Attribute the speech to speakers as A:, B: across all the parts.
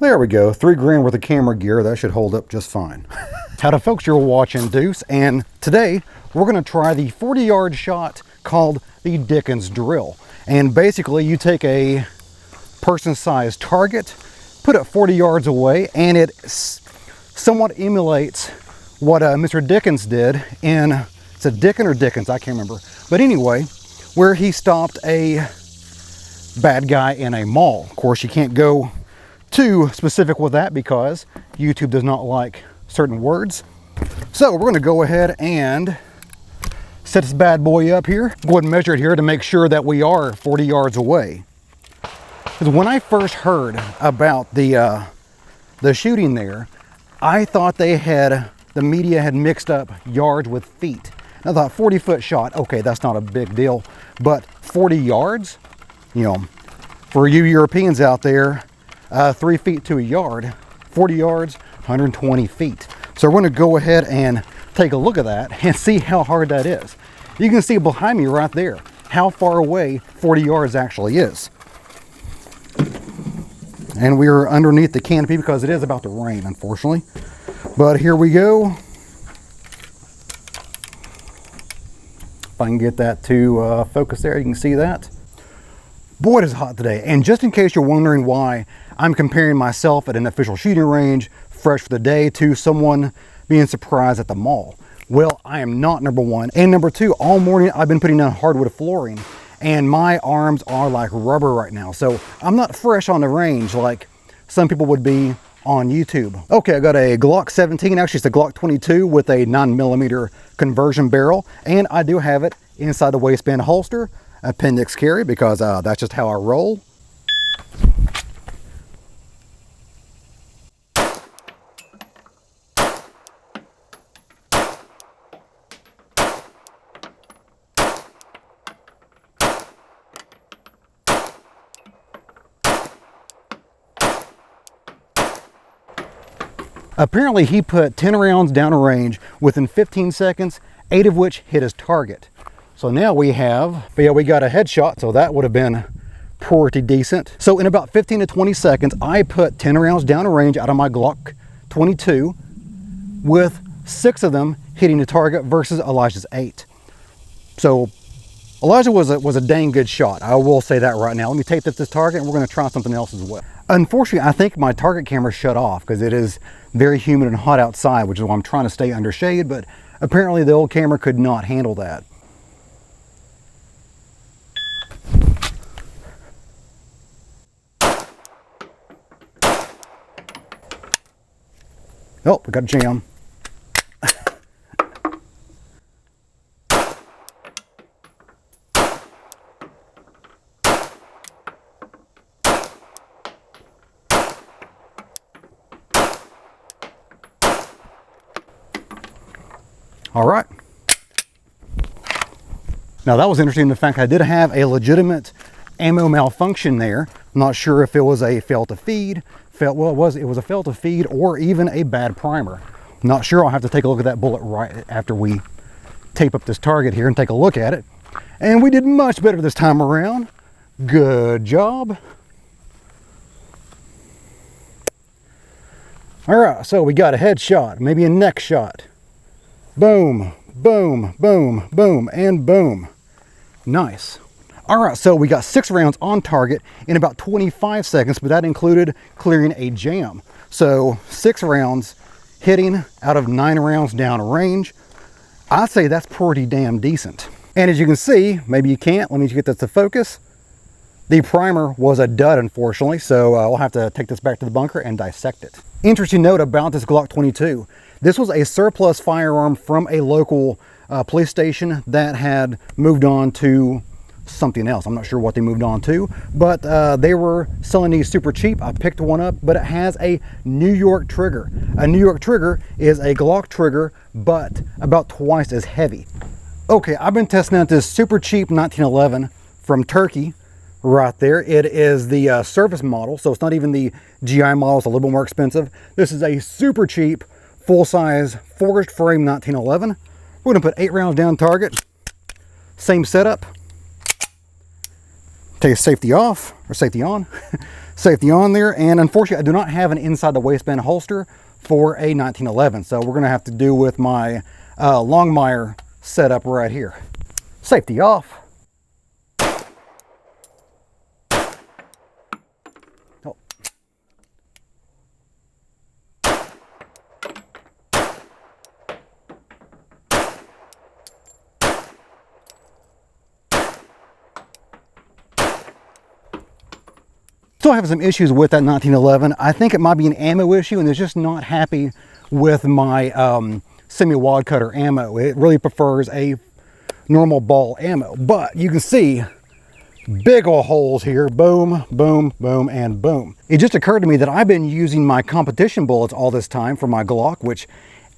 A: There we go, 3 grand worth of camera gear. That should hold up just fine. Howdy folks, you're watching Deuce, and today we're gonna try the 40-yard shot called the Dicken Drill. And basically you take a person-sized target, put it 40 yards away, and it somewhat emulates what Mr. Dickens did in, is it Dicken or Dickens? I can't remember. But anyway, where he stopped a bad guy in a mall. Of course, you can't go too specific with that because YouTube does not like certain words. So we're going to go ahead and set this bad boy up here. Go ahead and measure it here to make sure that we are 40 yards away. Because when I first heard about the shooting there, I thought the media had mixed up yards with feet. And I thought 40-foot shot, okay, that's not a big deal. But 40 yards, you know, for you Europeans out there, 3 feet to a yard, 40 yards, 120 feet. So we're going to go ahead and take a look at that and see how hard that is. You can see behind me right there how far away 40 yards actually is. And we are underneath the canopy because it is about to rain, unfortunately. But here we go. If I can get that to focus there, you can see that. Boy, it is hot today. And just in case you're wondering why I'm comparing myself at an official shooting range, fresh for the day, to someone being surprised at the mall. Well, I am not, number one. And number two, all morning I've been putting down hardwood flooring and my arms are like rubber right now. So I'm not fresh on the range like some people would be on YouTube. Okay, I got a Glock 17, actually it's a Glock 22 with a 9mm conversion barrel. And I do have it inside the waistband holster, appendix carry, because that's just how I roll. Apparently he put 10 rounds down a range within 15 seconds, 8 of which hit his target. So now we have, but yeah, we got a headshot, so that would have been pretty decent. So in about 15 to 20 seconds, I put 10 rounds down a range out of my Glock 22 with 6 of them hitting the target versus Elijah's 8. So Elijah was a dang good shot. I will say that right now. Let me tape this target and we're going to try something else as well. Unfortunately, I think my target camera shut off because it is very humid and hot outside, which is why I'm trying to stay under shade, but apparently the old camera could not handle that. Oh, we got a jam. All right. Now that was interesting, the fact I did have a legitimate ammo malfunction there. I'm not sure if it was a fail to feed, well it was a fail to feed, or even a bad primer. I'm not sure. I'll have to take a look at that bullet right after we tape up this target here and take a look at it. And we did much better this time around. Good job. All right, so we got a headshot, maybe a neck shot. Boom, boom, boom, boom, and boom. Nice. All right, so we got 6 rounds on target in about 25 seconds, but that included clearing a jam. So 6 rounds hitting out of 9 rounds down range. I'd say that's pretty damn decent. And as you can see, maybe you can't, let me get this to focus. The primer was a dud, unfortunately, so we'll have to take this back to the bunker and dissect it. Interesting note about this Glock 22. This was a surplus firearm from a local police station that had moved on to something else. I'm not sure what they moved on to, but they were selling these super cheap. I picked one up, but it has a New York trigger. A New York trigger is a Glock trigger, but about twice as heavy. Okay, I've been testing out this super cheap 1911 from Turkey right there. It is the service model, so it's not even the GI model. It's a little bit more expensive. This is a super cheap full-size forged frame 1911. We're going to put 8 rounds down target. Same setup. Take safety off, or safety on. safety on there. And unfortunately, I do not have an inside the waistband holster for a 1911. So we're gonna have to do with my Longmire setup right here. Safety off. Oh. Still having some issues with that 1911. I think it might be an ammo issue, and it's just not happy with my semi-wad cutter ammo. It really prefers a normal ball ammo, but you can see big ol' holes here. Boom, boom, boom, and boom. It just occurred to me that I've been using my competition bullets all this time for my Glock, which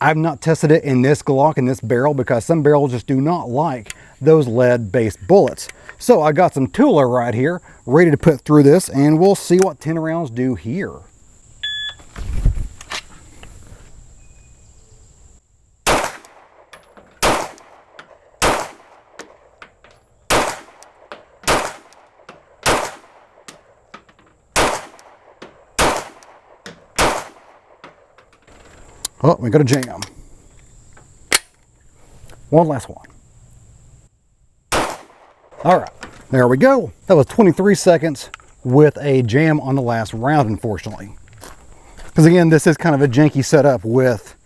A: I've not tested it in this Glock, in this barrel, because some barrels just do not like those lead-based bullets. So I got some Tula right here, ready to put through this, and we'll see what 10 rounds do here. Oh, we got a jam. One last one. All right, there we go. That was 23 seconds with a jam on the last round, unfortunately. Because again, this is kind of a janky setup with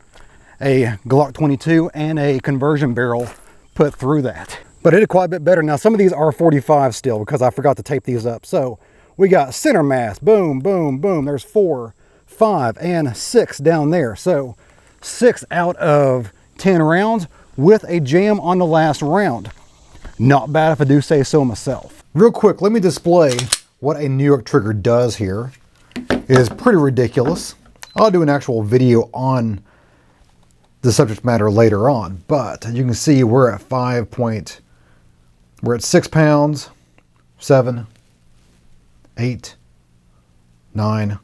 A: a Glock 22 and a conversion barrel put through that. But it did quite a bit better. Now, some of these are 45 still because I forgot to tape these up. So we got center mass, boom, boom, boom. There's 4, 5, and 6 down there. So 6 out of 10 rounds with a jam on the last round. Not bad if I do say so myself. Real quick, let me display what a New York trigger does here. It is pretty ridiculous. I'll do an actual video on the subject matter later on, but you can see we're at we're at 6 pounds, 7, 8, 9,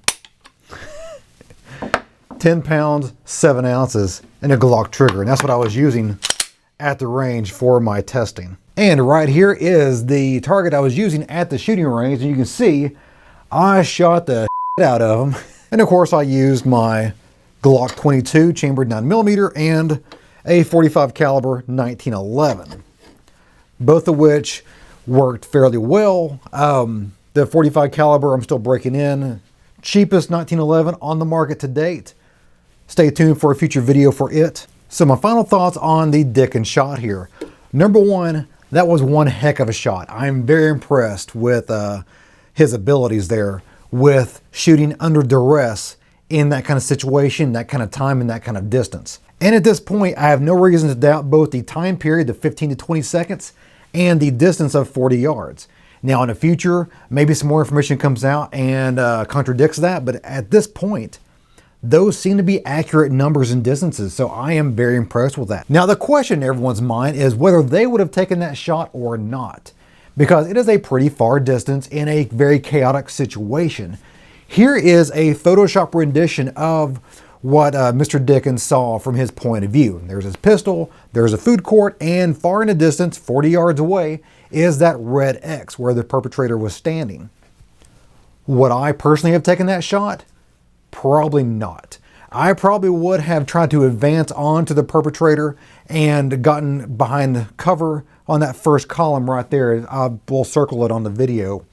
A: 10 pounds, 7 ounces in a Glock trigger. And that's what I was using at the range for my testing. And right here is the target I was using at the shooting range. And you can see I shot the out of them. And of course I used my Glock 22 chambered 9mm and a 45 caliber 1911. Both of which worked fairly well. The 45 caliber I'm still breaking in. Cheapest 1911 on the market to date. Stay tuned for a future video for it. So my final thoughts on the Dicken shot here. Number one, that was one heck of a shot. I'm very impressed with his abilities there with shooting under duress in that kind of situation, that kind of time, and that kind of distance. And at this point, I have no reason to doubt both the time period of 15 to 20 seconds and the distance of 40 yards. Now in the future, maybe some more information comes out and contradicts that, but at this point, those seem to be accurate numbers and distances, so I am very impressed with that. Now the question in everyone's mind is whether they would have taken that shot or not, because it is a pretty far distance in a very chaotic situation. Here is a Photoshop rendition of what Mr. Dicken saw from his point of view. There's his pistol, there's a food court, and far in the distance, 40 yards away, is that red X where the perpetrator was standing. Would I personally have taken that shot? Probably not. I probably would have tried to advance on to the perpetrator and gotten behind cover on that first column right there. We'll circle it on the video.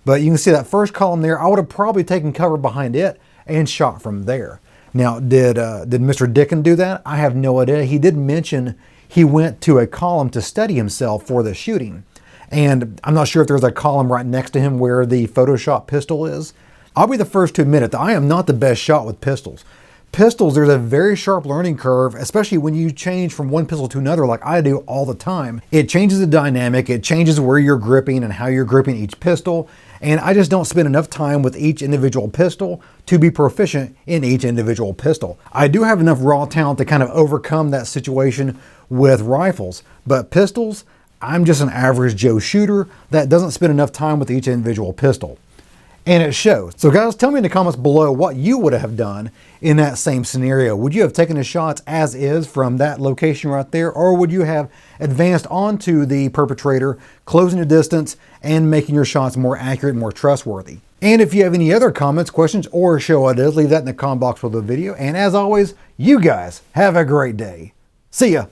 A: But you can see that first column there, I would have probably taken cover behind it and shot from there. Now, did Mr. Dicken do that? I have no idea. He did mention he went to a column to steady himself for the shooting. And I'm not sure if there's a column right next to him where the Photoshop pistol is. I'll be the first to admit it, that I am not the best shot with pistols. Pistols, there's a very sharp learning curve, especially when you change from one pistol to another like I do all the time. It changes the dynamic, it changes where you're gripping and how you're gripping each pistol, and I just don't spend enough time with each individual pistol to be proficient in each individual pistol. I do have enough raw talent to kind of overcome that situation with rifles, but pistols, I'm just an average Joe shooter that doesn't spend enough time with each individual pistol. And it shows. So guys, tell me in the comments below what you would have done in that same scenario. Would you have taken the shots as is from that location right there, or would you have advanced onto the perpetrator, closing the distance and making your shots more accurate, more trustworthy? And if you have any other comments, questions, or show ideas, leave that in the comment box below the video. And as always, you guys have a great day. See ya.